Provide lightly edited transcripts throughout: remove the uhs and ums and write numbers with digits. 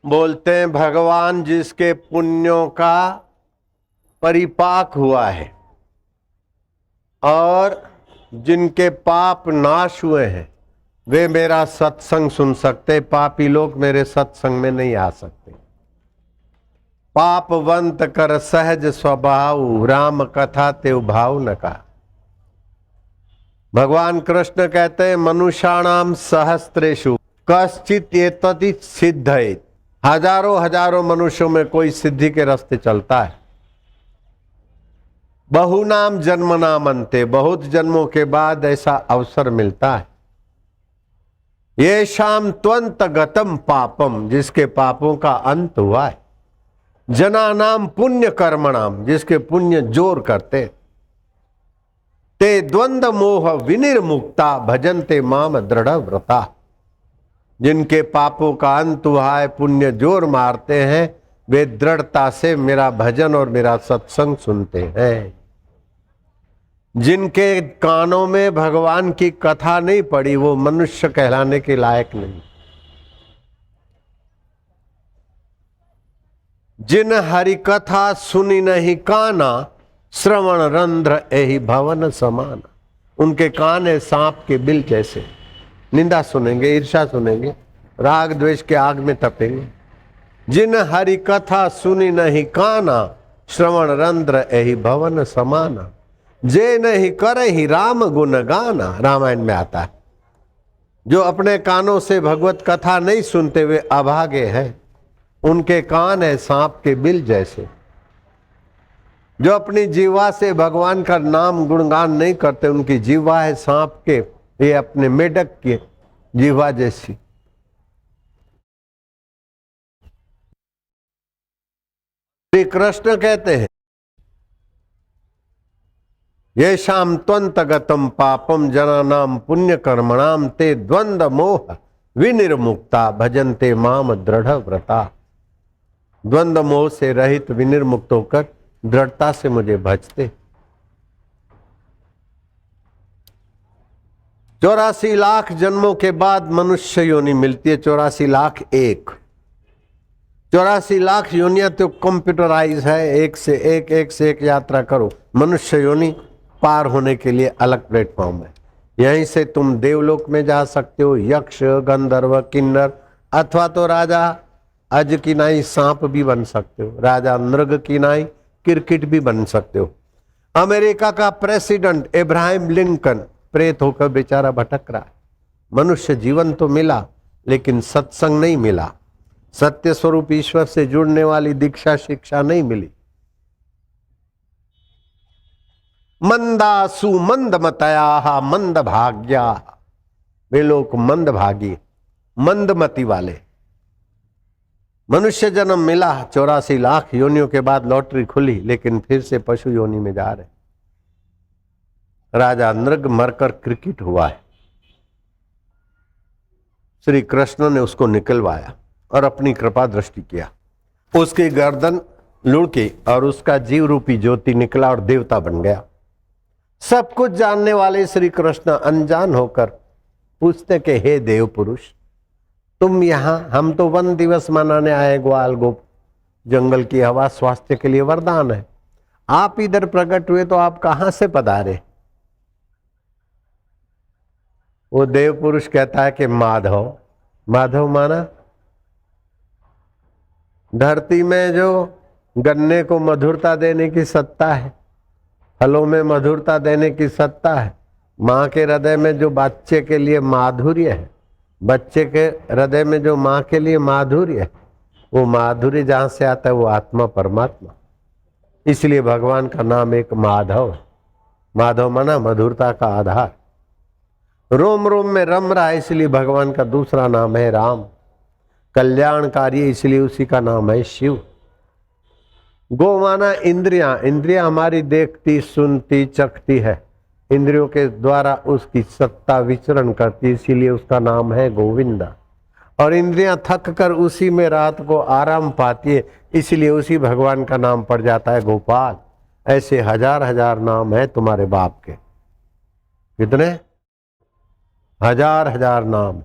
बोलते हैं भगवान जिसके पुण्यों का परिपाक हुआ है और जिनके पाप नाश हुए हैं वे मेरा सत्संग सुन सकते, पापी लोग मेरे सत्संग में नहीं आ सकते। पापवंत कर सहज स्वभाव, राम कथा तेव भाव न का। भगवान कृष्ण कहते हैं मनुष्याणाम सहस्त्रेषु कश्चित एतदित सिद्धयेत्। हजारों हजारों मनुष्यों में कोई सिद्धि के रास्ते चलता है। बहुनाम जन्म नाम अंते, बहुत जन्मों के बाद ऐसा अवसर मिलता है। ये शाम त्वंत गतम पापम, जिसके पापों का अंत हुआ है। जना नाम पुण्य कर्मणाम, जिसके पुण्य जोर करते। ते द्वंद्व मोह विनिर्मुक्ता भजन्ते माम दृढ़ व्रता, जिनके पापों का अंत हुआ है, पुण्य जोर मारते हैं, वे दृढ़ता से मेरा भजन और मेरा सत्संग सुनते हैं। जिनके कानों में भगवान की कथा नहीं पड़ी वो मनुष्य कहलाने के लायक नहीं। जिन हरि कथा सुनी नहीं काना, श्रवण रंध्र एहि भवन समान। उनके कान है सांप के बिल जैसे, निंदा सुनेंगे, ईर्ष्या सुनेंगे, राग द्वेष के आग में तपेंगे। जिन हरि कथा सुनी नहीं काना, श्रवण रंध्र एहि भवन समाना। जे नहीं करे ही राम गुण गाना, रामायण में आता है। जो अपने कानों से भगवत कथा नहीं सुनते वे अभागे हैं, उनके कान है सांप के बिल जैसे। जो अपनी जीवा से भगवान का नाम गुणगान नहीं करते उनकी जीवा है सांप के, ये अपने मेढक की जीवा जैसी। श्री कृष्ण कहते हैं ये शाम त्वंत गतम पापम जनानाम पुण्य कर्मणाम ते द्वंद्व मोह विनिर्मुक्ता भजन्ते माम दृढ़ व्रता। द्वंद्व मोह से रहित विनिर्मुक्त होकर दृढ़ता से मुझे भजते। 84 लाख जन्मों के बाद मनुष्य योनि मिलती है। 84 लाख 1, 84 लाख योनियां तो कंप्यूटराइज है। एक से एक यात्रा करो। मनुष्य योनि पार होने के लिए अलग प्लेटफॉर्म है। यहीं से तुम देवलोक में जा सकते हो, यक्ष गंधर्व किन्नर, अथवा तो राजा अज की नाई सांप भी बन सकते हो, राजा नृग की नाई क्रिकेट भी बन सकते हो। अमेरिका का प्रेसिडेंट इब्राहिम लिंकन प्रेत होकर बेचारा भटक रहा है। मनुष्य जीवन तो मिला लेकिन सत्संग नहीं मिला, सत्य स्वरूप ईश्वर से जुड़ने वाली दीक्षा शिक्षा नहीं मिली। मंदासु मंदमतया मंद भाग्या, वे लोग मंद भागी मंदमति वाले। मनुष्य जन्म मिला, 84 लाख योनियों के बाद लॉटरी खुली, लेकिन फिर से पशु योनि में जा रहे। राजा नृग मरकर क्रिकेट हुआ है। श्री कृष्ण ने उसको निकलवाया और अपनी कृपा दृष्टि किया। उसकी गर्दन लुढ़की और उसका जीव रूपी ज्योति निकला और देवता बन गया। सब कुछ जानने वाले श्री कृष्ण अनजान होकर पूछते कि हे देव पुरुष, तुम यहाँ, हम तो वन दिवस मनाने आए, ग्वाल गोप जंगल की हवा स्वास्थ्य के लिए वरदान है। आप इधर प्रकट हुए तो आप कहां से पधारे? वो देव पुरुष कहता है कि माधव। माधव माना धरती में जो गन्ने को मधुरता देने की सत्ता है, फलों में मधुरता देने की सत्ता है, माँ के हृदय में जो बच्चे के लिए माधुर्य है, बच्चे के हृदय में जो माँ के लिए माधुर्य है, वो माधुर्य जहाँ से आता है वो आत्मा परमात्मा। इसलिए भगवान का नाम एक माधव है। माधव माना मधुरता का आधार। रोम रोम में रम रहा है, इसलिए भगवान का दूसरा नाम है राम। कल्याणकारी, इसलिए उसी का नाम है शिव। गो माना इंद्रियां, इंद्रियां हमारी देखती सुनती चखती है, इंद्रियों के द्वारा उसकी सत्ता विचरण करती, इसीलिए उसका नाम है गोविंदा। और इंद्रियां थक कर उसी में रात को आराम पाती है, इसलिए उसी भगवान का नाम पड़ जाता है गोपाल। ऐसे हजार हजार नाम है तुम्हारे बाप के। कितने? हजार हजार नाम।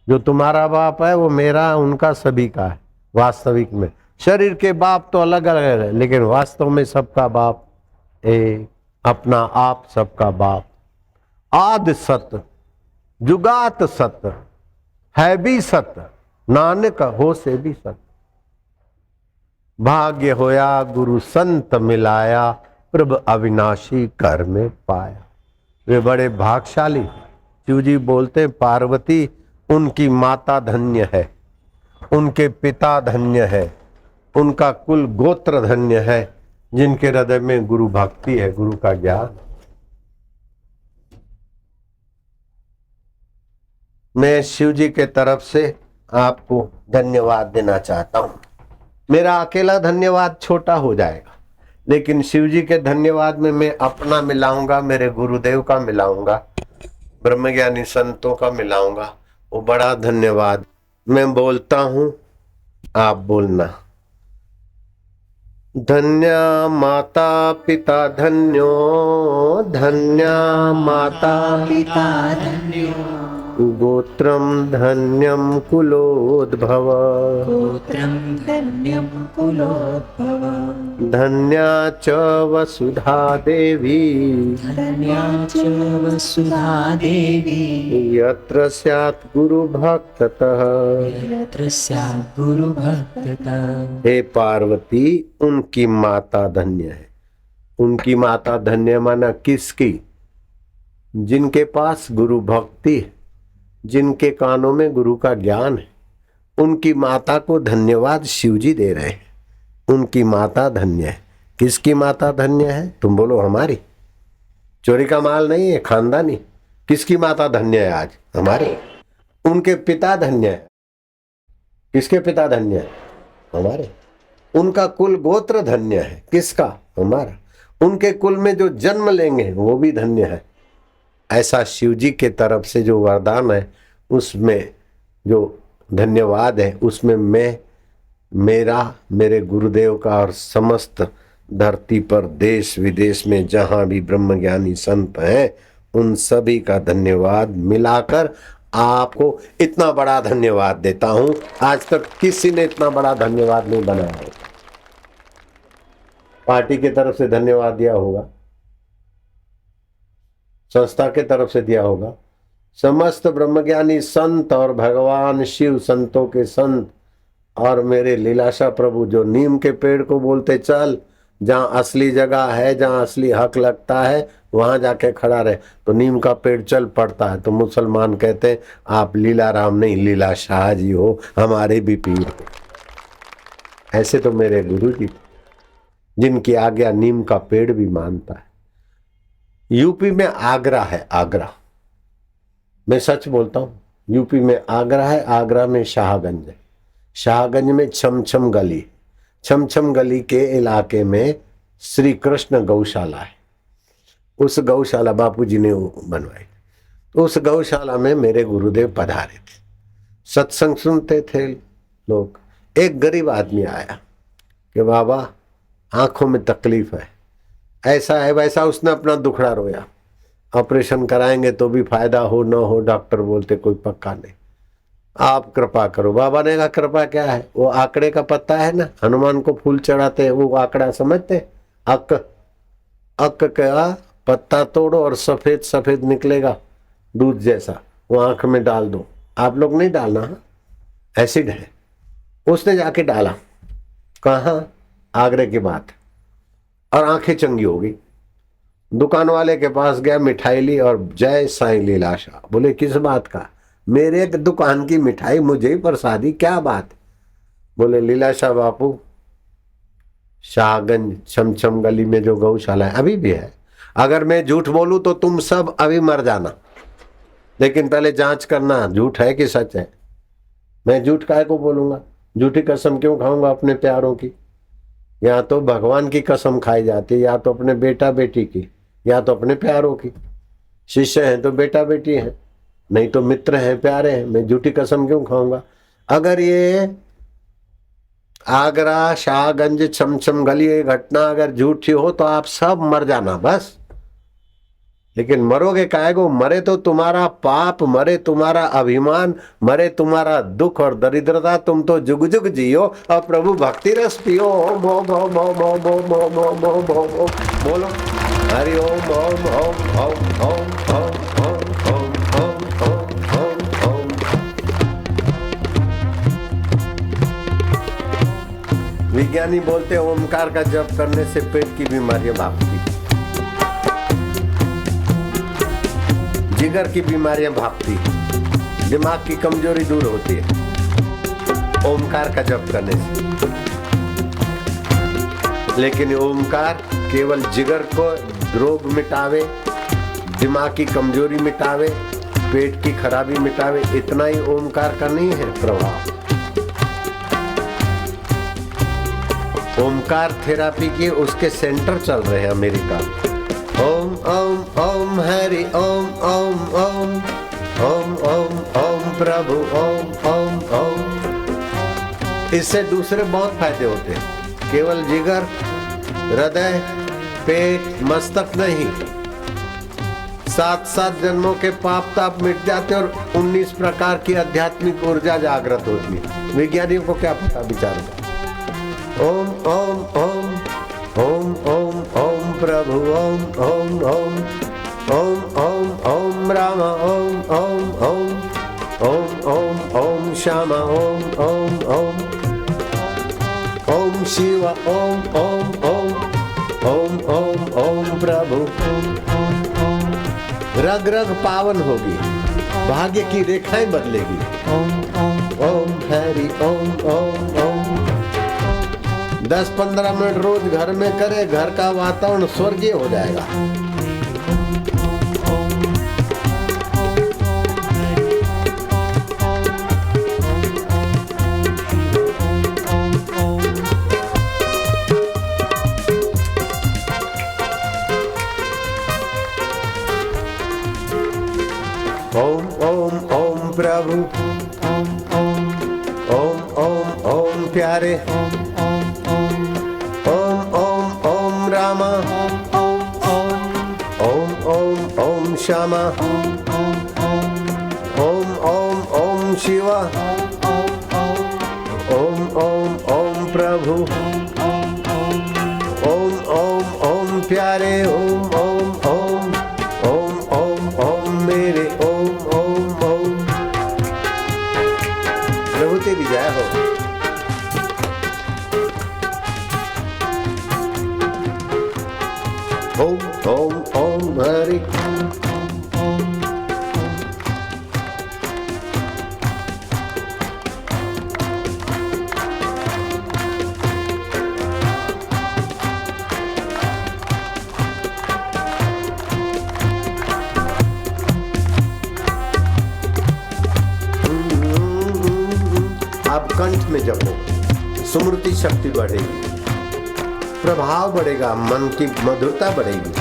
जो तुम्हारा बाप है वो मेरा, उनका, सभी का है। वास्तविक में शरीर के बाप तो अलग अलग है, लेकिन वास्तव में सबका बाप एक, अपना आप सबका बाप। आद सत्य, जुगात सत्य, है भी सत्य, नानक हो से भी सत्य। भाग्य होया गुरु संत मिलाया, प्रभ अविनाशी कर में पाया। वे बड़े भागशाली। शिव जी बोलते पार्वती उनकी माता धन्य है, उनके पिता धन्य है, उनका कुल गोत्र धन्य है, जिनके हृदय में गुरु भक्ति है, गुरु का ज्ञान। मैं शिव जी के तरफ से आपको धन्यवाद देना चाहता हूं। मेरा अकेला धन्यवाद छोटा हो जाएगा, लेकिन शिव जी के धन्यवाद में मैं अपना मिलाऊंगा, मेरे गुरुदेव का मिलाऊंगा, ब्रह्मज्ञानी संतों का मिलाऊंगा, वो बड़ा धन्यवाद। मैं बोलता हूं, आप बोलना। धन्या माता पिता धन्यो, धन्या माता पिता धन्यो, गोत्रम धन्यम कुलोद्भव, गोत्रं धन्यं कुलोद्भव, धन्या च वसुधा देवी, धन्या च वसुधा देवी, यत्र स्यात् गुरु भक्ततः। यत्र स्यात् गुरु भक्ततः। हे पार्वती उनकी माता धन्य है। उनकी माता धन्य माना किसकी? जिनके पास गुरु भक्ति है, जिनके कानों में गुरु का ज्ञान है, उनकी माता को धन्यवाद शिवजी दे रहे हैं। उनकी माता धन्य है। किसकी माता धन्य है? तुम बोलो हमारी। चोरी का माल नहीं है, खानदानी। किसकी माता धन्य है आज? हमारे। उनके पिता धन्य है। किसके पिता धन्य है? हमारे। उनका कुल गोत्र धन्य है। किसका? हमारा। उनके कुल में जो जन्म लेंगे वो भी धन्य है। ऐसा शिवजी के तरफ से जो वरदान है, उसमें जो धन्यवाद है, उसमें मैं, मेरा, मेरे गुरुदेव का और समस्त धरती पर देश विदेश में जहां भी ब्रह्मज्ञानी संत हैं, उन सभी का धन्यवाद मिलाकर आपको इतना बड़ा धन्यवाद देता हूं। आज तक किसी ने इतना बड़ा धन्यवाद नहीं बनाया है। पार्टी की तरफ से धन्यवाद दिया होगा, संस्था के तरफ से दिया होगा, समस्त ब्रह्मज्ञानी संत और भगवान शिव संतों के संत और मेरे लीलाशाह प्रभु जो नीम के पेड़ को बोलते चल जहां असली जगह है, जहां असली हक लगता है वहां जाके खड़ा रहे, तो नीम का पेड़ चल पड़ता है। तो मुसलमान कहते हैं आप लीला राम नहीं लीलाशाह जी हो, हमारे भी पीर हो। ऐसे तो मेरे गुरु जी जिनकी आज्ञा नीम का पेड़ भी मानता है। यूपी में आगरा है, आगरा, मैं सच बोलता हूं, यूपी में आगरा है, आगरा में शाहगंज है, शाहगंज में छमछम गली, छमछम गली के इलाके में श्री कृष्ण गौशाला है। उस गौशाला बापूजी ने बनवाई। तो उस गौशाला में मेरे गुरुदेव पधारे थे, सत्संग सुनते थे लोग। एक गरीब आदमी आया कि बाबा आंखों में तकलीफ है, ऐसा है वैसा, उसने अपना दुखड़ा रोया। ऑपरेशन कराएंगे तो भी फायदा हो न हो, डॉक्टर बोलते कोई पक्का नहीं, आप कृपा करो। बाबा ने कहा कृपा क्या है? वो आंकड़े का पत्ता है ना, हनुमान को फूल चढ़ाते हैं, वो आंकड़ा समझते? अक, अक का पत्ता तोड़ो और सफेद सफेद निकलेगा दूध जैसा, वो आंख में डाल दो। आप लोग नहीं डालना, एसिड है। उसने जाके डाला, कहाँ? आगरे की बात, और आंखें चंगी हो गई। दुकान वाले के पास गया, मिठाई ली और जय साईं लीलाशाह। बोले किस बात का? मेरे दुकान की मिठाई मुझे ही प्रसादी, क्या बात? बोले लीलाशाह बापू, शाहगंज छमछम गली में जो गौशाला है अभी भी है, अगर मैं झूठ बोलूं तो तुम सब अभी मर जाना, लेकिन पहले जांच करना झूठ है कि सच है। मैं झूठ काहे को बोलूंगा? झूठी कसम क्यों खाऊंगा अपने प्यारों की? या तो भगवान की कसम खाई जाती है, या तो अपने बेटा बेटी की, या तो अपने प्यारों की। शिष्य हैं तो बेटा बेटी हैं, नहीं तो मित्र हैं, प्यारे हैं। मैं झूठी कसम क्यों खाऊंगा? अगर ये आगरा शाहगंज छमछम गली ये घटना अगर झूठी हो तो आप सब मर जाना बस। लेकिन मरोगे काहेगो? मरे तो तुम्हारा पाप, मरे तुम्हारा अभिमान, मरे तुम्हारा दुख और दरिद्रता, तुम तो जुग जुग जियो और प्रभु भक्ति रस पियो। ओम ओम ओम ओम ओम ओम ओम ओम ओम ओम ओम बोलो हरि ओम ओम ओम ओम ओम ओम ओम ओम ओम ओम ओम। विज्ञानी बोलते हैं ओमकार का जप करने से पेट की बीमारियां भागती, जिगर की बीमारियां भागती, दिमाग की कमजोरी दूर होती है ओमकार का जप करने से। लेकिन ओमकार केवल जिगर को रोग मिटावे, दिमाग की कमजोरी मिटावे, पेट की खराबी मिटावे, इतना ही ओमकार का नहीं है प्रभाव। ओमकार थेरापी के उसके सेंटर चल रहे हैं अमेरिका। ओम ओम ओम हरि ओम ओम ओम ओम ओम ओम प्रभु ओम ओम ओम। इससे दूसरे बहुत फायदे होते हैं, केवल जिगर, हृदय, पेट, मस्तक नहीं, 7 जन्मों के पाप ताप मिट जाते और 19 प्रकार की आध्यात्मिक ऊर्जा जागृत होती है। वैज्ञानिकों को क्या पता विचारों का। ओम ओम ओम ओम ओम ओम प्रभु ओम ओम ओम ओम ओम ओम राम ओम ओम ओम ओम ओम ओम श्यामा ओम ओम ओम ओम शिव ओम ओम ओम ओम ओम ओम प्रभु ओम ओम ओम। रग रग पावन होगी, भाग्य की रेखाएं बदलेगी। ओम ओम ओम हरि ओम ओम ओम। 10-15 मिनट रोज घर में करे, घर का वातावरण स्वर्गीय हो जाएगा। ओम ओम ओम प्रभु ओम ओम ओम ओम ओम प्यारे ओम ओम रामा ओम ओम ओम श्यामा ओम ओम ओम शिवा ओम ओम ओम प्रभु ओम ओम ओम प्यारे ओम ओम ओम ओम ओम ओम मेरे ओम ओम ओम। प्रभु तेरी जय हो। ओम ओम ओम हरि अब कंठ में जपो, स्मृति शक्ति बढ़ेगी, प्रभाव बढ़ेगा, मन की मधुरता बढ़ेगी।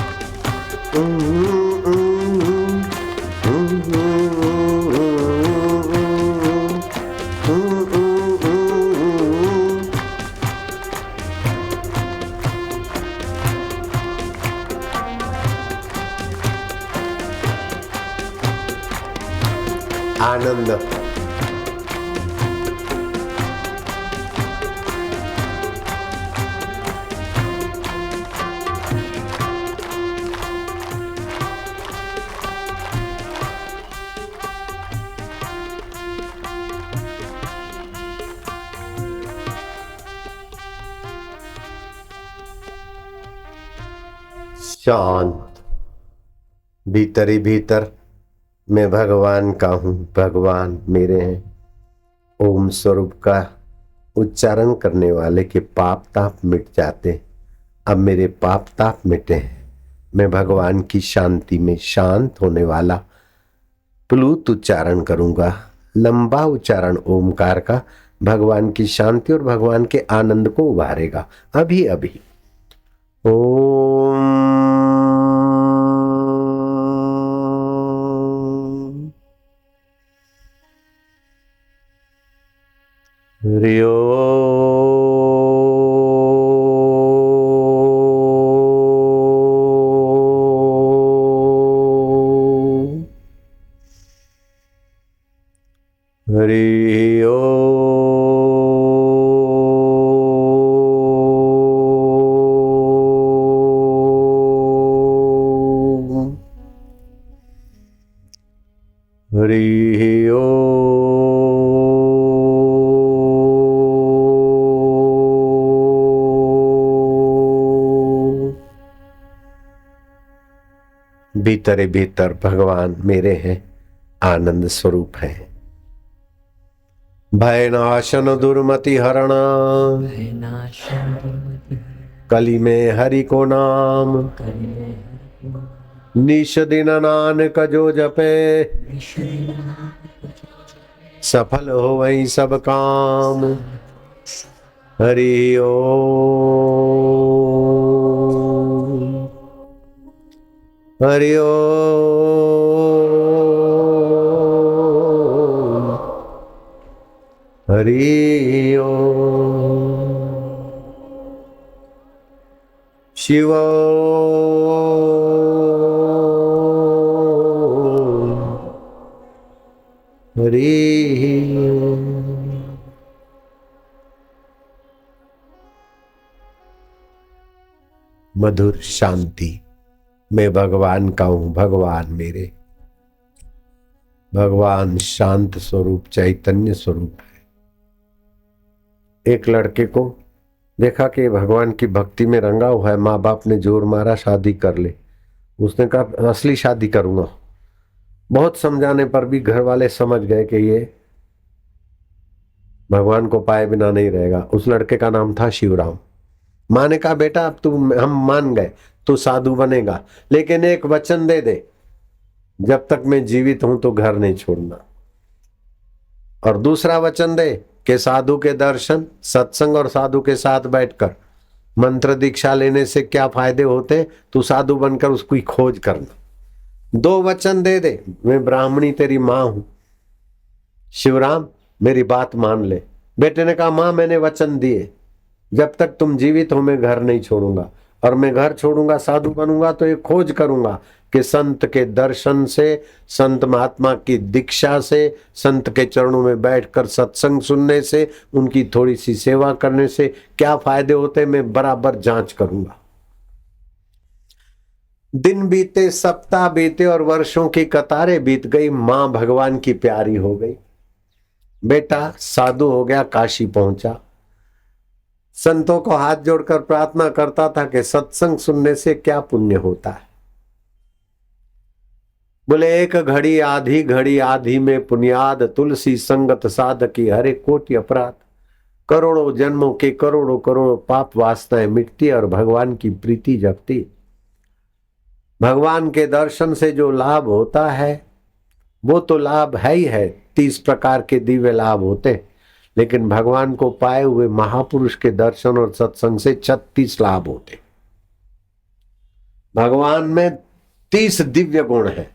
आनंद शांत, भीतर ही भीतर मैं भगवान का हूँ, भगवान मेरे हैं। ओम स्वरूप का उच्चारण करने वाले के पाप ताप मिट जाते। अब मेरे पाप ताप मिटे हैं, मैं भगवान की शांति में शांत होने वाला प्लुत उच्चारण करूंगा, लंबा उच्चारण ओमकार का भगवान की शांति और भगवान के आनंद को उभारेगा। अभी अभी ओम हरि हरि ओम। हरि ओम। भीतरे भीतर भगवान मेरे हैं, आनंद स्वरूप है। भय नाशन दुर्मति हरण, भयनाशन दुर्मति कली में हरि को नाम। कले निश दिन नानक जो जपे, सफल हो वही सब काम। हरि ओम। हरि ओम। हरि ओम। शिव ओम। हरि ओम। मधुर शांति। मैं भगवान का हूं, भगवान मेरे। भगवान शांत स्वरूप चैतन्य स्वरूप है। एक लड़के को देखा कि भगवान की भक्ति में रंगा हुआ है, माँ बाप ने जोर मारा शादी कर ले। उसने कहा असली शादी करूंगा। बहुत समझाने पर भी घर वाले समझ गए कि ये भगवान को पाए बिना नहीं रहेगा। उस लड़के का नाम था शिवराम। माँ ने कहा बेटा अब तू, हम मान गए, तू साधु बनेगा, लेकिन एक वचन दे दे, जब तक मैं जीवित हूं तो घर नहीं छोड़ना। और दूसरा वचन दे कि साधु के दर्शन, सत्संग और साधु के साथ बैठकर मंत्र दीक्षा लेने से क्या फायदे होते, तू साधु बनकर उसकी खोज करना। 2 वचन दे दे। मैं ब्राह्मणी तेरी माँ हूं, शिवराम मेरी बात मान ले। बेटे ने कहा माँ मैंने वचन दिए, जब तक तुम जीवित हो मैं घर नहीं छोड़ूंगा, और मैं घर छोड़ूंगा साधु बनूंगा तो ये खोज करूंगा कि संत के दर्शन से, संत महात्मा की दीक्षा से, संत के चरणों में बैठकर सत्संग सुनने से, उनकी थोड़ी सी सेवा करने से क्या फायदे होते, मैं बराबर जांच करूंगा। दिन बीते, सप्ताह बीते और वर्षों की कतारें बीत गई। मां भगवान की प्यारी हो गई। बेटा साधु हो गया, काशी पहुंचा, संतों को हाथ जोड़कर प्रार्थना करता था कि सत्संग सुनने से क्या पुण्य होता है। बोले एक घड़ी आधी में पुण्याद, तुलसी संगत साधकी हरे कोटि अपराध। करोड़ों जन्मों के करोड़ों करोड़ों पाप वासनाएं मिटती और भगवान की प्रीति जगती। भगवान के दर्शन से जो लाभ होता है वो तो लाभ है ही है, 30 प्रकार के दिव्य लाभ होते, लेकिन भगवान को पाए हुए महापुरुष के दर्शन और सत्संग से 36 लाभ होते। भगवान में 30 दिव्य गुण है,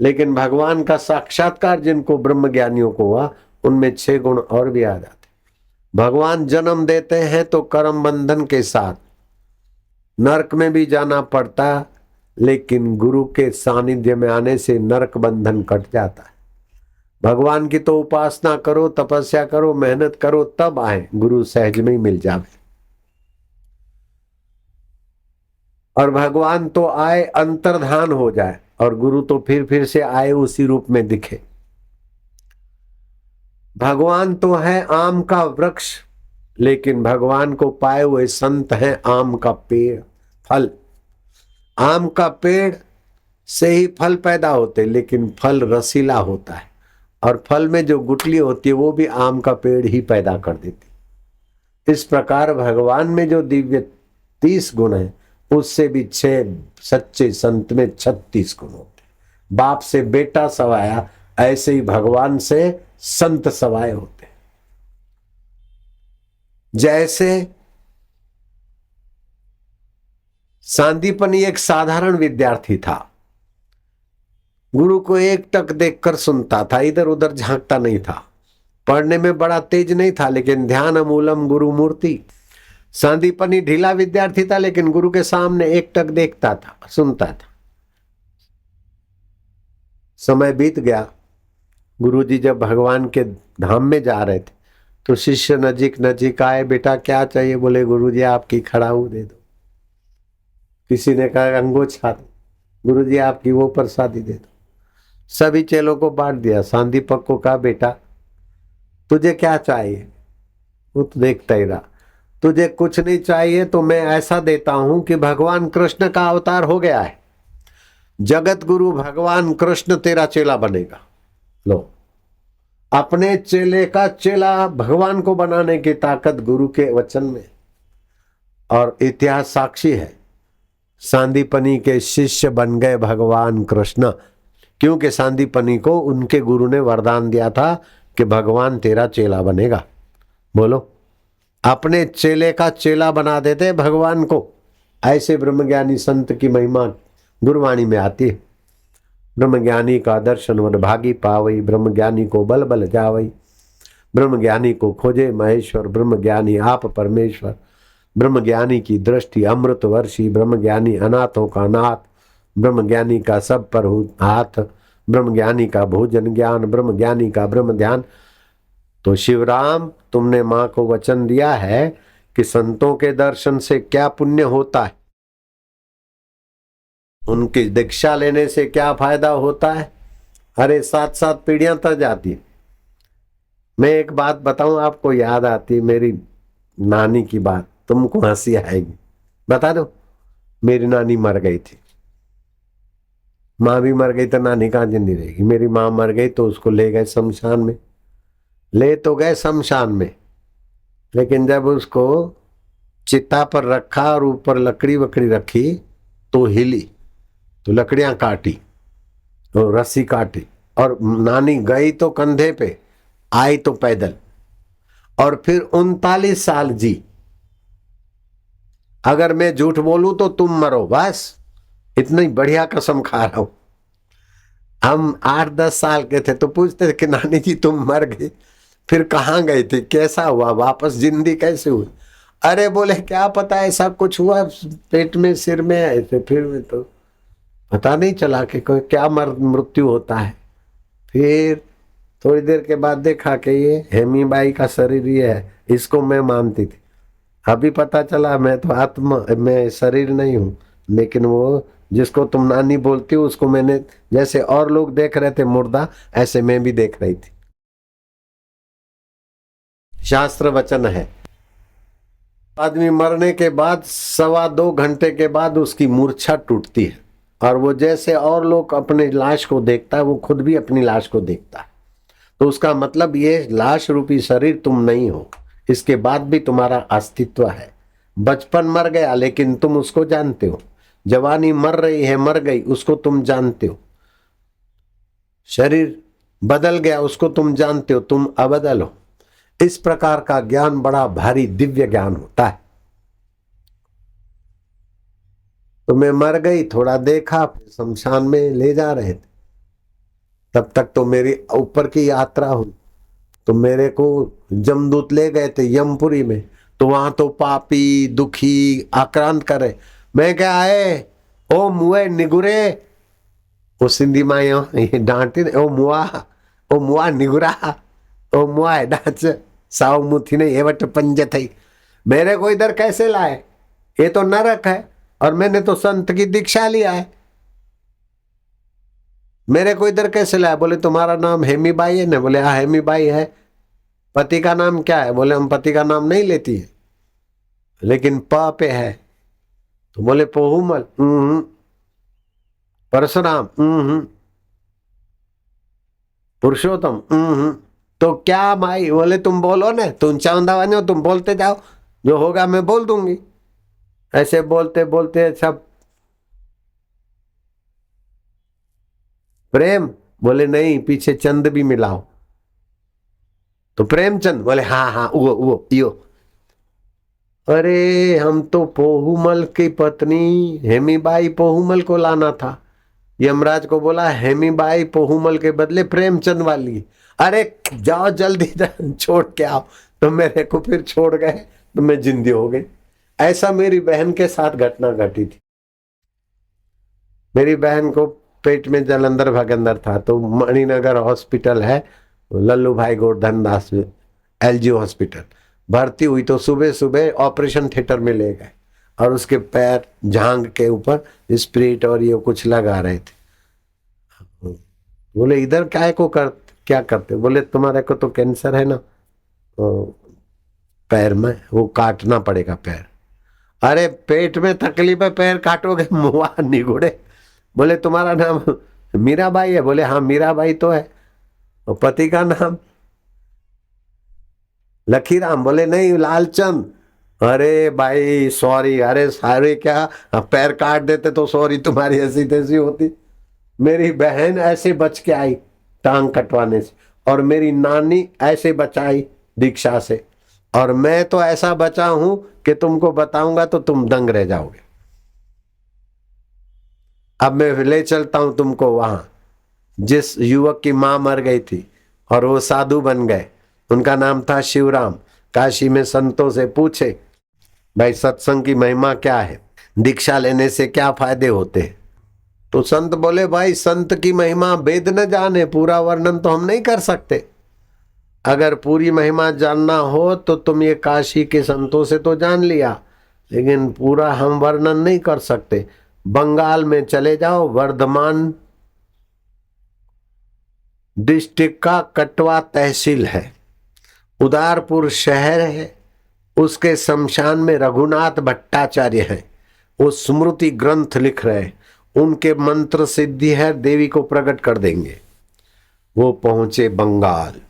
लेकिन भगवान का साक्षात्कार जिनको ब्रह्म ज्ञानियों को हुआ उनमें 6 गुण और भी आ जाते। भगवान जन्म देते हैं तो कर्म बंधन के साथ नरक में भी जाना पड़ता, लेकिन गुरु के सानिध्य में आने से नरक बंधन कट जाता है। भगवान की तो उपासना करो, तपस्या करो, मेहनत करो, तब आए, गुरु सहज में ही मिल जावे। और भगवान तो आए अंतर्धान हो जाए, और गुरु तो फिर से आए उसी रूप में दिखे। भगवान तो है आम का वृक्ष, लेकिन भगवान को पाए हुए संत हैं आम का पेड़, फल। आम का पेड़ से ही फल पैदा होते, लेकिन फल रसीला होता है, और फल में जो गुठली होती है वो भी आम का पेड़ ही पैदा कर देती। इस प्रकार भगवान में जो दिव्य 30 गुण है, उससे भी 6 सच्चे संत में 36 गुण होते। बाप से बेटा सवाया, ऐसे ही भगवान से संत सवाए होते। जैसे सांदीपनी एक साधारण विद्यार्थी था, गुरु को एकटक देखकर सुनता था, इधर उधर झांकता नहीं था, पढ़ने में बड़ा तेज नहीं था, लेकिन ध्यान मूलम गुरु मूर्ति। सांदीपनी ढीला विद्यार्थी था, लेकिन गुरु के सामने एकटक देखता था, सुनता था। समय बीत गया, गुरुजी जब भगवान के धाम में जा रहे थे तो शिष्य नजीक नजीक आए, बेटा क्या चाहिए? बोले गुरुजी आपकी खड़ाऊ दे दो। किसी ने कहा अंगोछा दो, गुरुजी आपकी वो प्रसादी दे दो। सभी चेलों को बांट दिया। सांदीपक को कहा बेटा तुझे क्या चाहिए? वो तो देखता ही रहा। तुझे कुछ नहीं चाहिए तो मैं ऐसा देता हूं कि भगवान कृष्ण का अवतार हो गया है, जगत गुरु भगवान कृष्ण तेरा चेला बनेगा। लो, अपने चेले का चेला भगवान को बनाने की ताकत गुरु के वचन में। और इतिहास साक्षी है, सांदीपनी के शिष्य बन गए भगवान कृष्ण, क्योंकि सांदीपनी को उनके गुरु ने वरदान दिया था कि भगवान तेरा चेला बनेगा। बोलो, अपने चेले का चेला बना देते भगवान को। ऐसे ब्रह्मज्ञानी संत की महिमा गुरवाणी में आती है। ब्रह्मज्ञानी का दर्शन वड भागी पावई, ब्रह्मज्ञानी को बल बल जावई, ब्रह्मज्ञानी को खोजे महेश्वर, ब्रह्मज्ञानी आप परमेश्वर, ब्रह्मज्ञानी की दृष्टि अमृत वर्षी, ब्रह्मज्ञानी अनाथों का नाथ, ब्रह्मज्ञानी का सब पर हाथ, ब्रह्मज्ञानी का भोजन ज्ञान, ब्रह्मज्ञानी का ब्रह्म ध्यान। तो शिवराम, तुमने मां को वचन दिया है कि संतों के दर्शन से क्या पुण्य होता है, उनकी दीक्षा लेने से क्या फायदा होता है। अरे 7-7 पीढ़ियां तर जाती है। मैं एक बात बताऊं, आपको याद आती मेरी नानी की बात, तुमको हंसी आएगी। बता दो, मेरी नानी मर गई थी, माँ भी मर गई तो नानी कहाँ जिंदी रहेगी। मेरी माँ मर गई तो उसको ले गए शमशान में। ले तो गए शमशान में, लेकिन जब उसको चिता पर रखा और ऊपर लकड़ी वकड़ी रखी तो हिली, तो लकड़ियां काटी तो रस्सी काटी, और नानी गई तो कंधे पे, आई तो पैदल, और फिर 39 साल जी। अगर मैं झूठ बोलूं तो तुम मरो, बस इतनी बढ़िया कसम खा रहा हूं। हम 8-10 साल के थे तो पूछते थे कि नानी जी तुम मर गई, फिर कहाँ गए थे, कैसा हुआ, वापस जिंदगी कैसे हुई? अरे बोले क्या पता ऐसा कुछ हुआ, पेट में सिर में ऐसे, फिर में तो पता नहीं चला कि क्या मृत्यु होता है। फिर थोड़ी देर के बाद देखा कि ये हेमी बाई का शरीर ये है, इसको मैं मानती थी। अभी पता चला मैं तो आत्मा, मैं शरीर नहीं हूं, लेकिन वो जिसको तुम नानी बोलती हो उसको मैंने, जैसे और लोग देख रहे थे मुर्दा, ऐसे मैं भी देख रही थी। शास्त्र वचन है, आदमी मरने के बाद 2.25 घंटे के बाद उसकी मूर्छा टूटती है, और वो जैसे और लोग अपने लाश को देखता है वो खुद भी अपनी लाश को देखता है। तो उसका मतलब ये लाश रूपी शरीर तुम नहीं हो, इसके बाद भी तुम्हारा अस्तित्व है। बचपन मर गया लेकिन तुम उसको जानते हो, जवानी मर रही है, मर गई, उसको तुम जानते हो, शरीर बदल गया उसको तुम जानते हो, तुम अबदल हो। इस प्रकार का ज्ञान बड़ा भारी दिव्य ज्ञान होता है। तो मैं मर गई, थोड़ा देखा, फिर शमशान में ले जा रहे थे, तब तक तो मेरी ऊपर की यात्रा हुई। तो मेरे को जमदूत ले गए थे यमपुरी में, तो वहां तो पापी दुखी आक्रांत करे। मैं क्या आए, ओ मुए निगुरे, वो सिंधी माया डांटी, ओ मुआ निगुरा, ओ मुआ डांच साव मुथी ने ये वट पंज थई। मेरे को इधर कैसे लाए, ये तो नरक है, और मैंने तो संत की दीक्षा लिया है, मेरे को इधर कैसे लाया? बोले तुम्हारा नाम हेमी बाई है ना? बोले हाँ हेमी बाई है। पति का नाम क्या है? बोले हम पति का नाम नहीं लेती है, लेकिन प पे है। तो बोले पोहुमल, परशुराम, पुरुषोत्तम, तो क्या माई? बोले तुम बोलो ना, तुम चांदा वानो, तुम बोलते जाओ, जो होगा मैं बोल दूंगी। ऐसे बोलते बोलते सब प्रेम, बोले नहीं पीछे चंद भी मिलाओ। तो प्रेमचंद, बोले हाँ हाँ वो यो। अरे हम तो पोहुमल की पत्नी हेमीबाई पोहुमल को लाना था। यमराज को बोला हेमीबाई पोहुमल के बदले प्रेमचंद वाली। अरे जाओ जल्दी छोड़ के आओ। तो मेरे को फिर छोड़ गए, तो मैं जिंदी हो गई। ऐसा मेरी बहन के साथ घटना घटी थी। मेरी बहन को पेट में जलंधर भगंदर था, तो मणिनगर हॉस्पिटल है, लल्लू भाई गोवर्धन दास LG हॉस्पिटल, भर्ती हुई तो सुबह सुबह ऑपरेशन थिएटर में ले गए और उसके पैर झांग के ऊपर स्प्रिट और ये कुछ लगा रहे थे। बोले इधर क्या करते? बोले तुम्हारे को तो कैंसर है ना पैर में, वो काटना पड़ेगा पैर। अरे पेट में तकलीफ है, पैर काटोगे मुआ निगुड़े। बोले तुम्हारा नाम मीराबाई है? बोले हाँ मीराबाई तो है। और पति का नाम लखीराम? बोले नहीं लालचंद। अरे भाई सॉरी, अरे सारे क्या पैर काट देते तो सॉरी तुम्हारी ऐसी तैसी होती। मेरी बहन ऐसे बच के आई टांग कटवाने से, और मेरी नानी ऐसे बचाई दीक्षा से, और मैं तो ऐसा बचा हूं कि तुमको बताऊंगा तो तुम दंग रह जाओगे। अब मैं ले चलता हूं तुमको वहां, जिस युवक की मां मर गई थी और वो साधु बन गए, उनका नाम था शिवराम। काशी में संतों से पूछे भाई सत्संग की महिमा क्या है, दीक्षा लेने से क्या फायदे होते हैं? तो संत बोले भाई संत की महिमा वेद न जाने, पूरा वर्णन तो हम नहीं कर सकते। अगर पूरी महिमा जानना हो तो तुम ये काशी के संतों से तो जान लिया, लेकिन पूरा हम वर्णन नहीं कर सकते। बंगाल में चले जाओ, वर्धमान डिस्ट्रिक्ट का कटवा तहसील है, उदारपुर शहर है, उसके शमशान में रघुनाथ भट्टाचार्य हैं, वो स्मृति ग्रंथ लिख रहे हैं, उनके मंत्र सिद्धि है, देवी को प्रकट कर देंगे। वो पहुंचे बंगाल।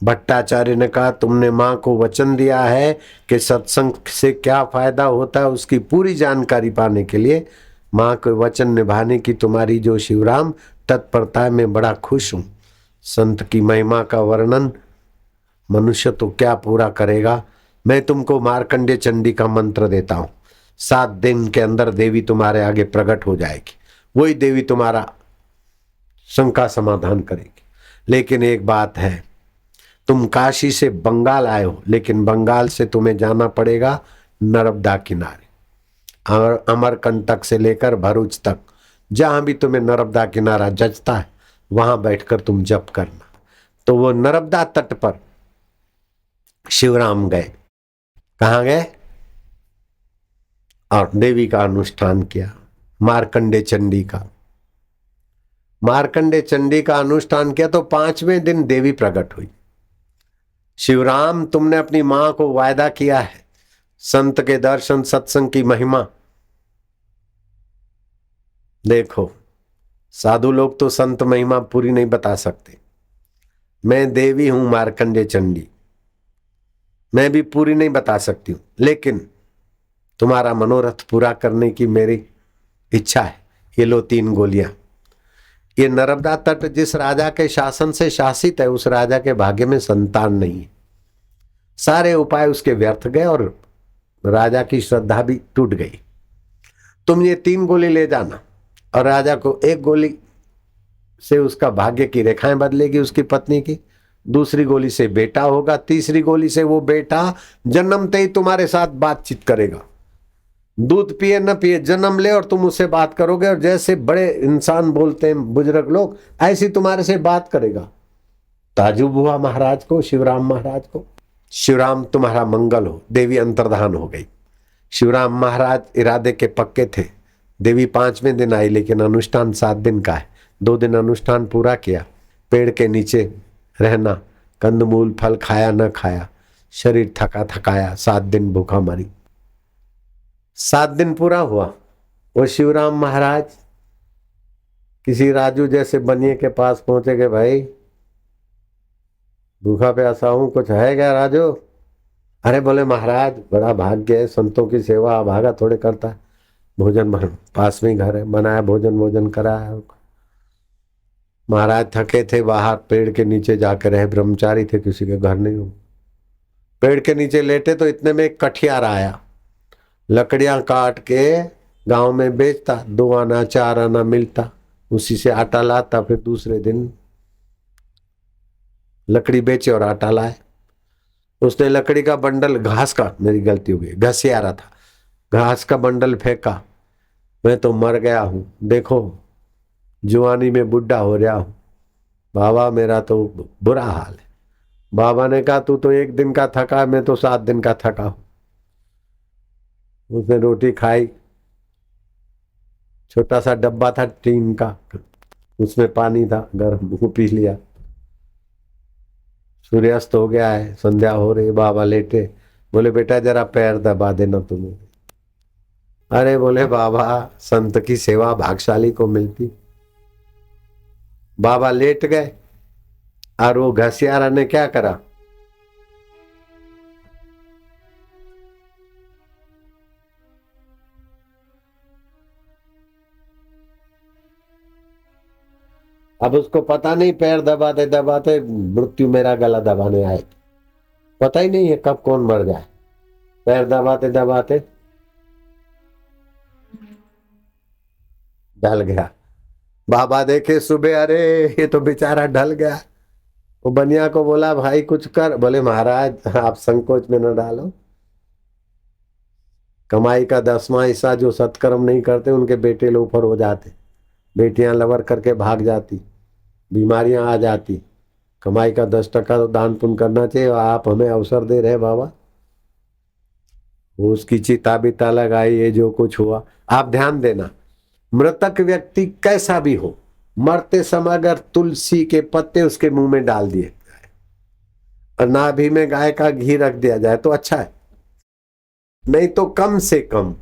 भट्टाचार्य ने कहा तुमने मां को वचन दिया है कि सत्संग से क्या फायदा होता है, उसकी पूरी जानकारी पाने के लिए मां के वचन निभाने की तुम्हारी जो शिवराम तत्परता है, मैं बड़ा खुश हूं। संत की महिमा का वर्णन मनुष्य तो क्या पूरा करेगा। मैं तुमको मार्कंडेय चंडी का मंत्र देता हूं, 7 दिन के अंदर देवी तुम्हारे आगे प्रकट हो जाएगी, वही देवी तुम्हारा शंका समाधान करेगी। लेकिन एक बात है, तुम काशी से बंगाल आए हो, लेकिन बंगाल से तुम्हें जाना पड़ेगा नर्मदा किनारे, और अमरकंटक से लेकर भरूच तक, जहां भी तुम्हें नर्मदा किनारा जचता है वहां बैठकर तुम जप करना। तो वो नर्मदा तट पर शिवराम गए। कहां गए? और देवी का अनुष्ठान किया, मार्कंडेय चंडी का। मार्कंडेय चंडी का अनुष्ठान किया तो 5वें दिन देवी प्रकट हुई। शिवराम तुमने अपनी मां को वायदा किया है, संत के दर्शन सत्संग की महिमा। देखो साधु लोग तो संत महिमा पूरी नहीं बता सकते, मैं देवी हूं मार्कंडेय चंडी, मैं भी पूरी नहीं बता सकती हूं, लेकिन तुम्हारा मनोरथ पूरा करने की मेरी इच्छा है। ये लो 3 गोलियां। ये नर्मदा तट जिस राजा के शासन से शासित है, उस राजा के भाग्य में संतान नहीं है, सारे उपाय उसके व्यर्थ गए और राजा की श्रद्धा भी टूट गई। तुम ये 3 गोली ले जाना, और राजा को 1 गोली से उसका भाग्य की रेखाएं बदलेगी उसकी पत्नी की, दूसरी गोली से बेटा होगा, तीसरी गोली से वो बेटा जन्मते ही तुम्हारे साथ बातचीत करेगा, दूध पिए न पिए जन्म ले और तुम उससे बात करोगे, और जैसे बड़े इंसान बोलते हैं बुजुर्ग लोग, ऐसी तुम्हारे से बात करेगा। ताजुब हुआ महाराज को, शिवराम महाराज को। शिवराम तुम्हारा मंगल हो। देवी अंतर्धान हो गई। शिवराम महाराज इरादे के पक्के थे। देवी 5वें दिन आई, लेकिन अनुष्ठान 7 दिन का है। 2 दिन अनुष्ठान पूरा किया, पेड़ के नीचे रहना, कंदमूल फल खाया न खाया, शरीर थका थकाया, 7 दिन भूखा मरी। 7 दिन पूरा हुआ। वो शिवराम महाराज किसी राजू जैसे बनिए के पास पहुंचे कि भाई भूखा प्यासा हूं, कुछ है क्या राजू? अरे बोले महाराज बड़ा भाग्य है, संतों की सेवा अभागा थोड़े करता है, भोजन पास में ही घर है, बनाया भोजन कराया। महाराज थके थे, बाहर पेड़ के नीचे जाकर रहे, ब्रह्मचारी थे, किसी के घर नहीं हो। पेड़ के नीचे लेटे तो इतने में एक कठियार आया, लकड़ियां काट के गांव में बेचता, 2 आना 4 आना मिलता, उसी से आटा लाता, फिर दूसरे दिन लकड़ी बेचे और आटा लाए। उसने लकड़ी का बंडल, घास का, मेरी गलती हो गई, घसियारा था, घास का बंडल फेंका। मैं तो मर गया हूं, देखो जवानी में बुढ़ा हो रहा हूं, बाबा मेरा तो बुरा हाल है। बाबा ने कहा तू तो एक दिन का थका, मैं तो 7 दिन का थका हूं। उसने रोटी खाई, छोटा सा डब्बा था टीन का, उसमें पानी था, गर्म, वो पी लिया। सूर्यास्त हो गया है, संध्या हो रही, बाबा लेटे। बोले बेटा जरा पैर दबा देना तुम्हें। अरे बोले बाबा संत की सेवा भाग्यशाली को मिलती। बाबा लेट गए और वो घसियारा ने क्या करा, अब उसको पता नहीं पैर दबाते दबाते मृत्यु मेरा गला दबाने आए, पता ही नहीं है कब कौन मर जाए। पैर दबाते दबाते ढल गया। बाबा देखे सुबह, अरे ये तो बेचारा ढल गया। वो बनिया को बोला भाई कुछ कर। बोले महाराज आप संकोच में न डालो, कमाई का 10वां हिस्सा जो सत्कर्म नहीं करते उनके बेटे लोग ऊपर हो जाते, बेटियां लवर करके भाग जाती, बीमारियां आ जाती। कमाई का 10% तो दान पुण्य करना चाहिए। आप हमें अवसर दे रहे बाबा। उसकी चिता बिता लगाई, ये जो कुछ हुआ। आप ध्यान देना, मृतक व्यक्ति कैसा भी हो, मरते समय अगर तुलसी के पत्ते उसके मुंह में डाल दिए और नाभि में गाय का घी रख दिया जाए तो अच्छा है, नहीं तो कम से कम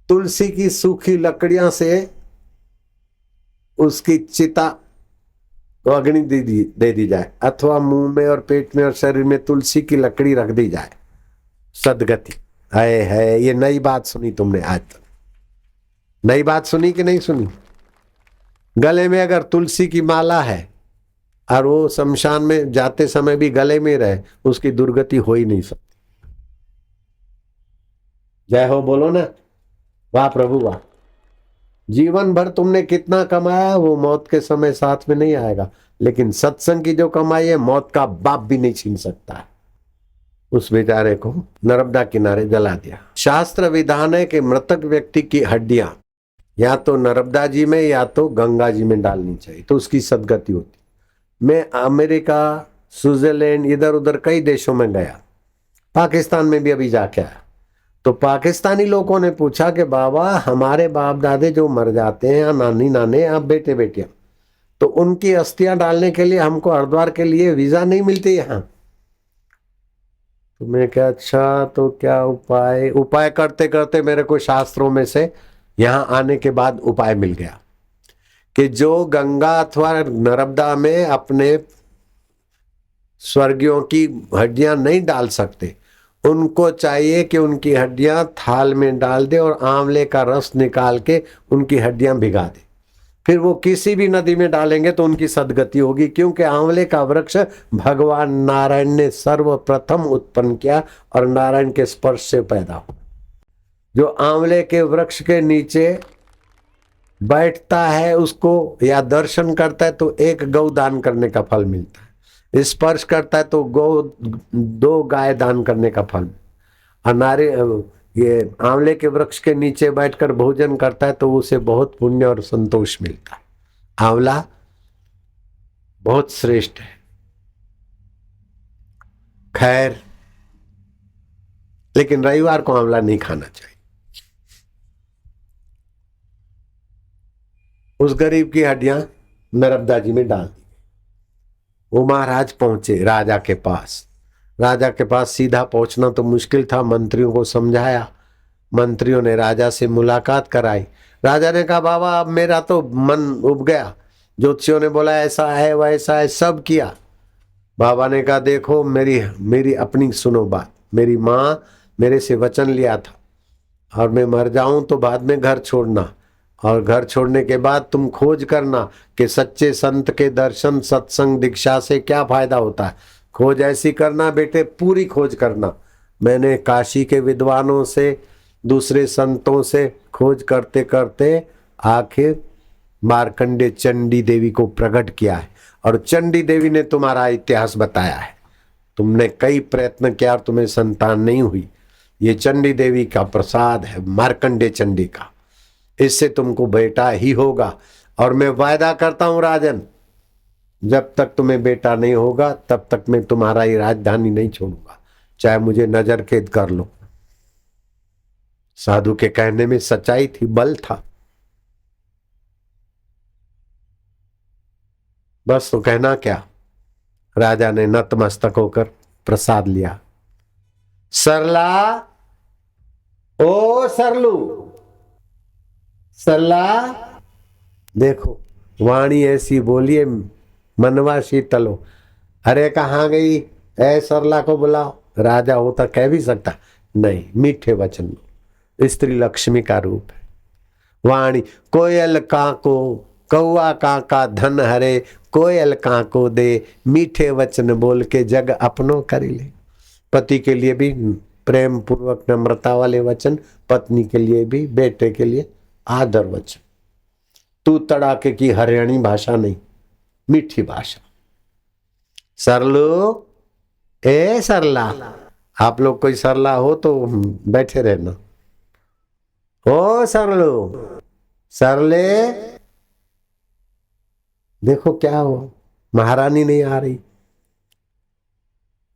तुलसी की सूखी लकड़ियां से उसकी चिता को अग्नि दे दी जाए, अथवा मुंह में और पेट में और शरीर में तुलसी की लकड़ी रख दी जाए, सदगति है। ये नई बात सुनी तुमने आज तक? नई बात सुनी कि नहीं सुनी? गले में अगर तुलसी की माला है और वो शमशान में जाते समय भी गले में रहे, उसकी दुर्गति हो ही नहीं सकती। जय हो बोलो ना, वाह प्रभु वाह। जीवन भर तुमने कितना कमाया वो मौत के समय साथ में नहीं आएगा, लेकिन सत्संग की जो कमाई है मौत का बाप भी नहीं छीन सकता है। उस बेचारे को नर्मदा किनारे जला दिया। शास्त्र विधान है कि मृतक व्यक्ति की हड्डियां या तो नर्मदा जी में या तो गंगा जी में डालनी चाहिए, तो उसकी सदगति होती। मैं अमेरिका, स्विट्जरलैंड, इधर उधर कई देशों में गया, पाकिस्तान में भी अभी जाके आया, तो पाकिस्तानी लोगों ने पूछा कि बाबा हमारे बाप दादे जो मर जाते हैं या नानी नाने या बेटे बेटियां, तो उनकी अस्थियां डालने के लिए हमको हरिद्वार के लिए वीजा नहीं मिलती यहाँ। तो मैं क्या, अच्छा तो क्या उपाय? उपाय करते करते मेरे को शास्त्रों में से यहाँ आने के बाद उपाय मिल गया कि जो गंगा अथवा नर्मदा में अपने स्वर्गीयों की हड्डियां नहीं डाल सकते, उनको चाहिए कि उनकी हड्डियां थाल में डाल दे और आंवले का रस निकाल के उनकी हड्डियां भिगा दे। फिर वो किसी भी नदी में डालेंगे तो उनकी सदगति होगी, क्योंकि आंवले का वृक्ष भगवान नारायण ने सर्वप्रथम उत्पन्न किया और नारायण के स्पर्श से पैदा हुआ। जो आंवले के वृक्ष के नीचे बैठता है उसको या दर्शन करता है तो 1 गौ दान करने का फल मिलता है, स्पर्श करता है तो 2 गाय दान करने का फल। ये आंवले के वृक्ष के नीचे बैठकर भोजन करता है तो उसे बहुत पुण्य और संतोष मिलता है। आंवला बहुत श्रेष्ठ है। खैर, लेकिन रविवार को आंवला नहीं खाना चाहिए। उस गरीब की हड्डियां नर्मदा जी में डाल दी। वो महाराज पहुंचे राजा के पास। राजा के पास सीधा पहुंचना तो मुश्किल था, मंत्रियों को समझाया, मंत्रियों ने राजा से मुलाकात कराई। राजा ने कहा बाबा अब मेरा तो मन उब गया, ज्योतिषियों ने बोला ऐसा है वैसा है, सब किया। बाबा ने कहा देखो मेरी अपनी सुनो बात। मेरी माँ मेरे से वचन लिया था और मैं मर जाऊं तो बाद में घर छोड़ना, और घर छोड़ने के बाद तुम खोज करना कि सच्चे संत के दर्शन सत्संग दीक्षा से क्या फायदा होता है। खोज ऐसी करना बेटे, पूरी खोज करना। मैंने काशी के विद्वानों से, दूसरे संतों से खोज करते करते आखिर मार्कंडे चंडी देवी को प्रकट किया है, और चंडी देवी ने तुम्हारा इतिहास बताया है। तुमने कई प्रयत्न किया और तुम्हें संतान नहीं हुई, ये चंडी देवी का प्रसाद है, मार्कंडे चंडी का। इससे तुमको बेटा ही होगा। और मैं वायदा करता हूं राजन, जब तक तुम्हें बेटा नहीं होगा तब तक मैं तुम्हारा ये राजधानी नहीं छोड़ूंगा, चाहे मुझे नजर कैद कर लो। साधु के कहने में सच्चाई थी, बल था। बस तो कहना क्या। राजा ने नतमस्तक होकर प्रसाद लिया। सरला, ओ सरलू, सरला, देखो वाणी ऐसी बोलिए मनवा शीतल हो। अरे कहाँ गई, ऐ सरला को बुलाओ। राजा होता कह भी सकता, नहीं, मीठे वचन, स्त्री लक्ष्मी का रूप है। वाणी, कोयल काको कौआ काका धन हरे, कोयल काको दे, मीठे वचन बोल के जग अपनो करी ले। पति के लिए भी प्रेम पूर्वक नम्रता वाले वचन, पत्नी के लिए भी, बेटे के लिए आदर वचन। तू तड़ाके की हरियाणी भाषा नहीं, मीठी भाषा। सरलू, ए सरला, आप लोग कोई सरला हो तो बैठे रहना। ओ सरलू, सरले, देखो क्या हो, महारानी नहीं आ रही।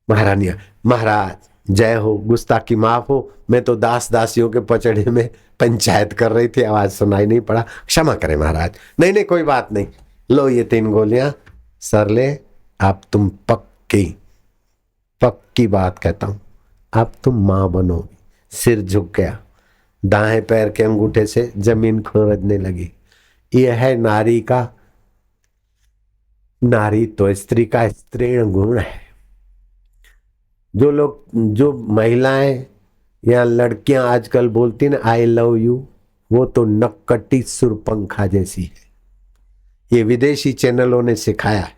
महारानी, महाराज जय हो, गुस्ताखी माफ हो, मैं तो दास दासियों के पचड़े में पंचायत कर रही थी, आवाज सुनाई नहीं पड़ा, क्षमा करें महाराज। नहीं नहीं कोई बात नहीं, लो ये 3 गोलियां। सरले, आप तुम पक्की बात कहता हूं, आप तुम मां बनोगी। सिर झुक गया, दाएं पैर के अंगूठे से जमीन खुरदने लगी। यह है नारी का, नारी तो स्त्री का स्त्रीण गुण है। जो महिलाएं या लड़कियां आजकल बोलती ना आई लव यू, वो तो नक्कटी सुरपंखा जैसी है। ये विदेशी चैनलों ने सिखाया है।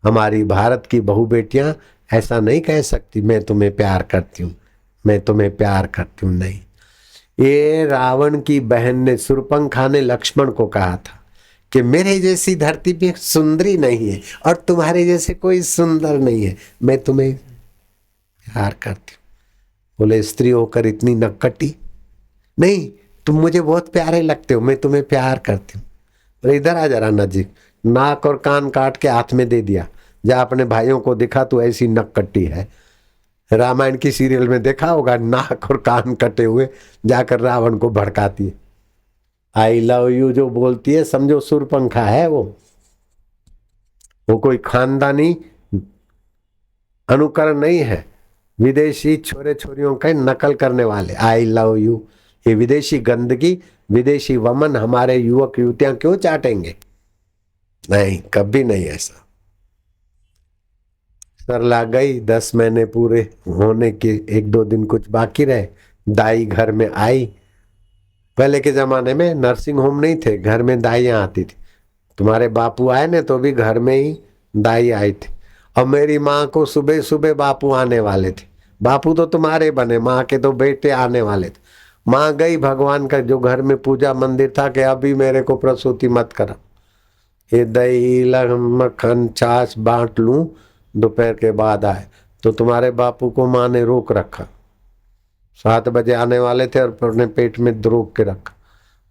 हमारी भारत की बहू बेटियां ऐसा नहीं कह सकती मैं तुम्हें प्यार करती हूँ, मैं तुम्हें प्यार करती हूँ, नहीं। ये रावण की बहन ने, सुरपंखा ने लक्ष्मण को कहा था कि मेरे जैसी धरती पे सुंदरी नहीं है और तुम्हारे जैसे कोई सुंदर नहीं है, मैं तुम्हें प्यार करती हूँ। बोले स्त्री होकर इतनी नक्कटी, नहीं तुम मुझे बहुत प्यारे लगते हो, मैं तुम्हें प्यार करती हूँ। बोले इधर आ जरा नजीक, नाक और कान काट के हाथ में दे दिया, जा अपने भाइयों को दिखा तू ऐसी नक्कटी है। रामायण की सीरियल में देखा होगा, नाक और कान कटे हुए जाकर रावण को भड़काती है। आई लव यू जो बोलती है समझो सुरपंखा है वो कोई खानदानी अनुकरण नहीं है। विदेशी छोरे छोरियों का नकल करने वाले आई लव यू, ये विदेशी गंदगी, विदेशी वमन हमारे युवक युवतियां क्यों चाटेंगे? नहीं, कभी नहीं ऐसा। सरला गई, 10 महीने पूरे होने के 1-2 दिन कुछ बाकी रहे, दाई घर में आई। पहले के जमाने में नर्सिंग होम नहीं थे, घर में दाइयां आती थी। तुम्हारे बापू आए ना तो भी घर में ही दाई आई थी। और मेरी माँ को सुबह सुबह बापू आने वाले थे। बापू तो तुम्हारे बने, माँ के तो बेटे आने वाले थे। माँ गई, भगवान का जो घर में पूजा मंदिर था कि अभी मेरे को प्रसूति मत करा, ये दही मक्खन छाछ बांट लूं, दोपहर के बाद आए। तो तुम्हारे बापू को माँ ने रोक रखा, 7 बजे आने वाले थे और अपने पेट में रोक के रखा।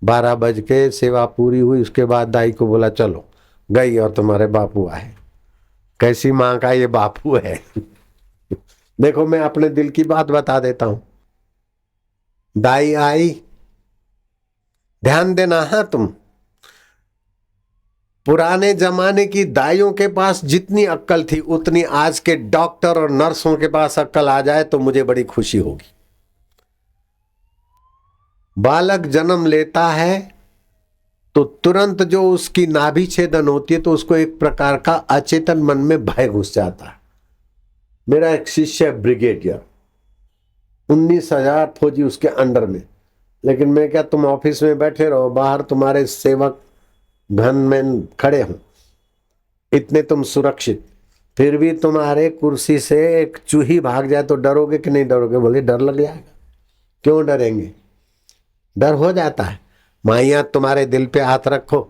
12 बज के सेवा पूरी हुई, उसके बाद दाई को बोला चलो, गई और तुम्हारे बापू आए। कैसी माँ का ये बापू है। देखो मैं अपने दिल की बात बता देता हूं। दाई आई, ध्यान देना, हाँ तुम पुराने जमाने की दाइयों के पास जितनी अक्ल थी उतनी आज के डॉक्टर और नर्सों के पास अक्ल आ जाए तो मुझे बड़ी खुशी होगी। बालक जन्म लेता है तो तुरंत जो उसकी नाभि छेदन होती है तो उसको एक प्रकार का अचेतन मन में भय घुस जाता है। मेरा एक शिष्य ब्रिगेडियर, 19,000 फौजी उसके अंडर में, लेकिन मैं क्या, तुम ऑफिस में बैठे रहो, बाहर तुम्हारे सेवक घन में खड़े हो, इतने तुम सुरक्षित, फिर भी तुम्हारे कुर्सी से एक चूही भाग जाए तो डरोगे कि नहीं डरोगे? बोले डर लग जाएगा। क्यों डरेंगे? डर हो जाता है। माइया तुम्हारे दिल पे हाथ रखो,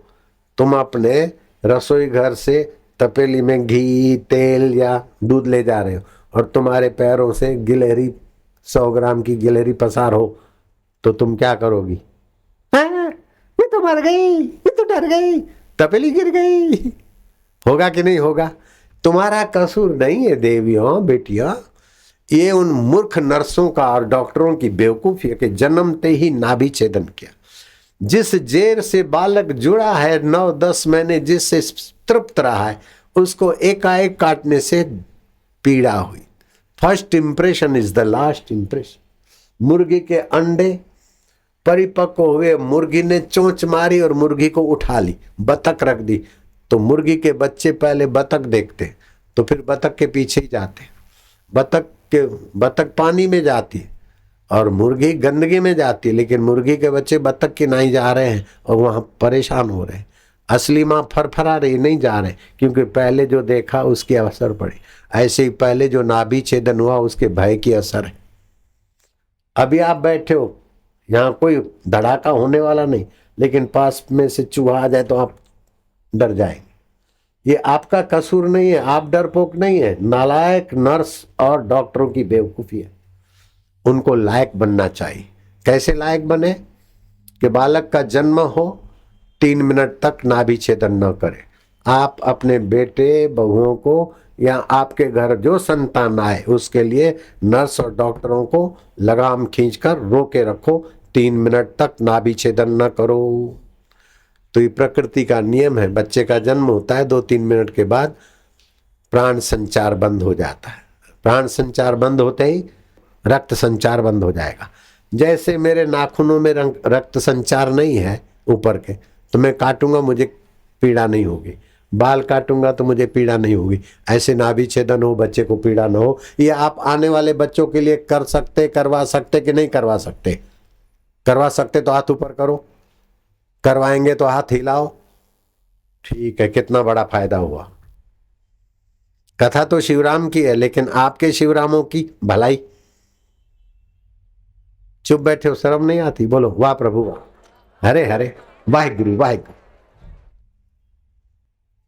तुम अपने रसोई घर से तपेली में घी तेल या दूध ले जा रहे हो और तुम्हारे पैरों से गिलहरी 100 ग्राम की गिलहरी पसार हो तो तुम क्या करोगी? मैं तो मर गई, मैं तो डर गई। तपेली गिर गई। होगा कि नहीं होगा? तुम्हारा कसूर नहीं है देवियों बेटियों, ये उन मूर्ख नर्सों का और डॉक्टरों की बेवकूफी है कि जन्मते ही नाभि छेदन किया। जिस जेर से बालक जुड़ा है 9-10 महीने, जिससे तृप्त रहा है, उसको एकाएक काटने से पीड़ा हुई। First impression is the last impression. मुर्गी के अंडे परिपक्व हुए, मुर्गी ने चोंच मारी और मुर्गी को उठा ली, बतख रख दी, तो मुर्गी के बच्चे पहले बतख देखते, तो फिर बतख के पीछे ही जाते। बतख पानी में जाती है और मुर्गी गंदगी में जाती है, लेकिन मुर्गी के बच्चे बतख के नहीं जा रहे हैं और वहां परेशान हो रहे हैं। असली माँ फरफरा रही, नहीं जा रहे, क्योंकि पहले जो देखा उसकी असर पड़ी। ऐसे ही पहले जो नाभि छेदन हुआ उसके भय की असर है। अभी आप बैठे हो, यहाँ कोई धड़ाका होने वाला नहीं, लेकिन पास में से चूहा आ जाए तो आप डर जाएंगे। ये आपका कसूर नहीं है, आप डरपोक नहीं है, नालायक नर्स और डॉक्टरों की बेवकूफी है। उनको लायक बनना चाहिए। कैसे लायक बने? कि बालक का जन्म हो 3 मिनट तक नाभि छेदन न करे। आप अपने बेटे बहुओं को या आपके घर जो संतान आए उसके लिए नर्स और डॉक्टरों को लगाम खींचकर रोके रखो, 3 मिनट तक नाभि छेदन न करो। तो ये प्रकृति का नियम है। बच्चे का जन्म होता है, 2-3 मिनट के बाद प्राण संचार बंद हो जाता है। प्राण संचार बंद होते ही रक्त संचार बंद हो जाएगा। जैसे मेरे नाखूनों में रक्त संचार नहीं है ऊपर के, तो मैं काटूंगा मुझे पीड़ा नहीं होगी, बाल काटूंगा तो मुझे पीड़ा नहीं होगी। ऐसे नाभि छेदन हो, बच्चे को पीड़ा न हो। ये आप आने वाले बच्चों के लिए कर सकते, करवा सकते कि नहीं करवा सकते? करवा सकते तो हाथ ऊपर करो, करवाएंगे तो हाथ हिलाओ। ठीक है, कितना बड़ा फायदा हुआ। कथा तो शिवराम की है, लेकिन आपके शिवरामों की भलाई। चुप बैठे हो, शर्म नहीं आती? बोलो वाह प्रभु वाह, हरे हरे, वाहिगुरु वाहिगुरु।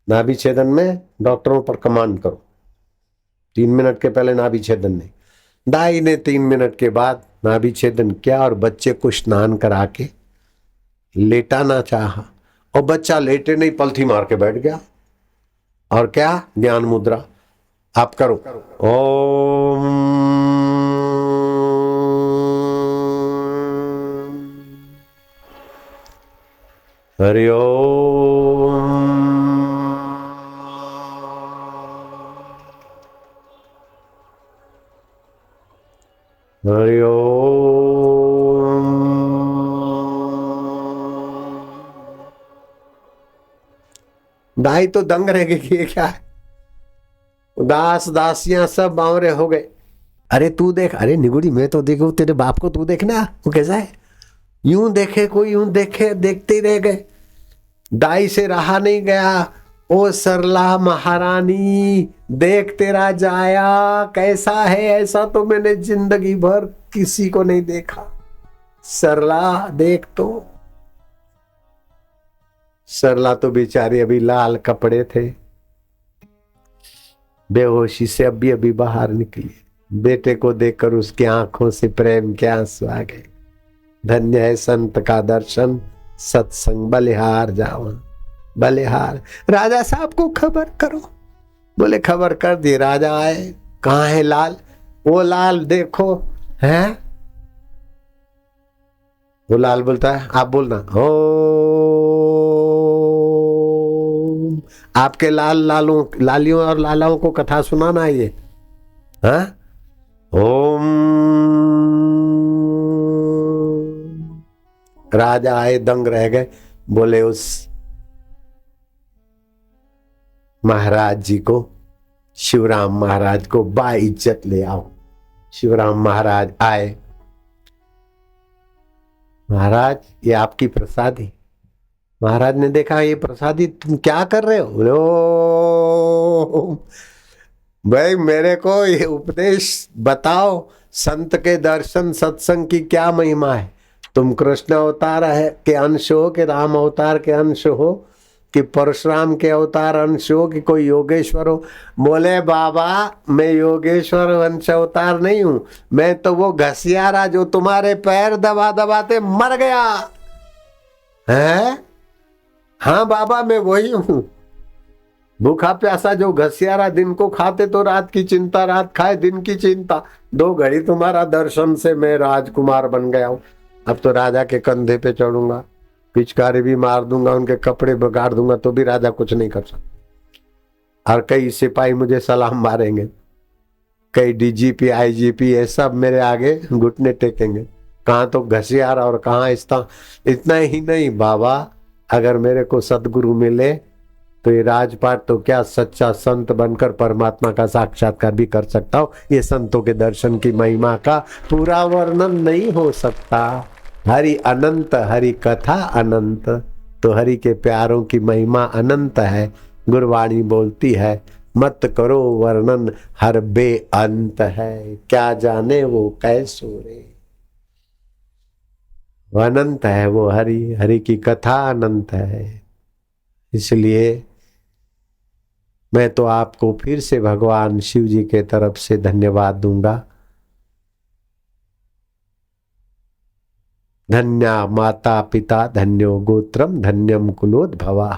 नाभि छेदन में डॉक्टरों पर कमांड करो, 3 मिनट के पहले नाभि छेदन नहीं। दाई ने 3 मिनट के बाद नाभि छेदन किया और बच्चे को स्नान करा के लेटाना चाहा, और बच्चा लेटे नहीं, पलथी मार के बैठ गया। और क्या? ज्ञान मुद्रा आप करो। ओम हरि ओम, हरि ओम। दाई तो दंग रह गई कि ये क्या है। दास दासियां सब बावरे हो गए। अरे तू देख, अरे निगुड़ी मैं तो देखो तेरे बाप को, तू देखना वो कैसा है। यूं देखे कोई, यूं देखे, देखते ही रह गए। दाई से रहा नहीं गया। ओ सरला महारानी, देख तेरा जाया कैसा है, ऐसा तो मैंने जिंदगी भर किसी को नहीं देखा। सरला देख तो। सरला तो बेचारी अभी लाल कपड़े थे, बेहोशी से अभी अभी बाहर निकली। बेटे को देखकर उसकी आंखों से प्रेम के आंसू आ गए। धन्य है संत का दर्शन, सत्संग बलिहार जावा बलिहार। राजा साहब को खबर करो। बोले खबर कर दी। राजा आए, कहाँ है लाल? वो लाल देखो है। वो लाल बोलता है, आप बोलना ओ। आपके लालियों और लालाओं को कथा सुनाना है ये। हाँ? ओम। राजा आए, दंग रह गए। बोले उस महाराज जी को, शिवराम महाराज को बाइज्जत ले आओ। शिवराम महाराज आए। महाराज ये आपकी प्रसादी। महाराज ने देखा ये प्रसादी, तुम क्या कर रहे हो? भाई मेरे को ये उपदेश बताओ, संत के दर्शन सत्संग की क्या महिमा है। तुम कृष्ण अवतार है के अंश हो, कि राम अवतार के अंश हो, कि परशुराम के अवतार अंश हो, कि कोई योगेश्वर हो? बोले बाबा मैं योगेश्वर वंश अवतार नहीं हूं, मैं तो वो घसियारा जो तुम्हारे पैर दबा दबाते मर गया है। हाँ बाबा मैं वही हूं। भूखा प्यासा जो घसियारा, दिन को खाते तो रात की चिंता, रात खाए दिन की चिंता। 2 घड़ी तुम्हारा दर्शन से मैं राजकुमार बन गया हूं। अब तो राजा के कंधे पे चढ़ूंगा, पिचकारी भी मार दूंगा, उनके कपड़े बिगाड़ दूंगा, तो भी राजा कुछ नहीं कर सकता। और कई सिपाही मुझे सलाम मारेंगे, कई डीजीपी आईजीपी ये सब मेरे आगे घुटने टेकेंगे। कहाँ तो घसियारा और कहाँ इतना ही नहीं बाबा, अगर मेरे को सदगुरु मिले तो ये राजपाट तो क्या, सच्चा संत बनकर परमात्मा का साक्षात्कार भी कर सकता हूँ। ये संतों के दर्शन की महिमा का पूरा वर्णन नहीं हो सकता। हरि अनंत, हरि कथा अनंत, तो हरि के प्यारों की महिमा अनंत है। गुरवाणी बोलती है मत करो वर्णन, हर बेअंत है, क्या जाने वो कैसो रे। वो अनंत है वो हरि, हरि की कथा अनंत है। इसलिए मैं तो आपको फिर से भगवान शिव जी के तरफ से धन्यवाद दूंगा। धन्या माता पिता, धन्यो गोत्रम, धन्यम कुलोद्भवा।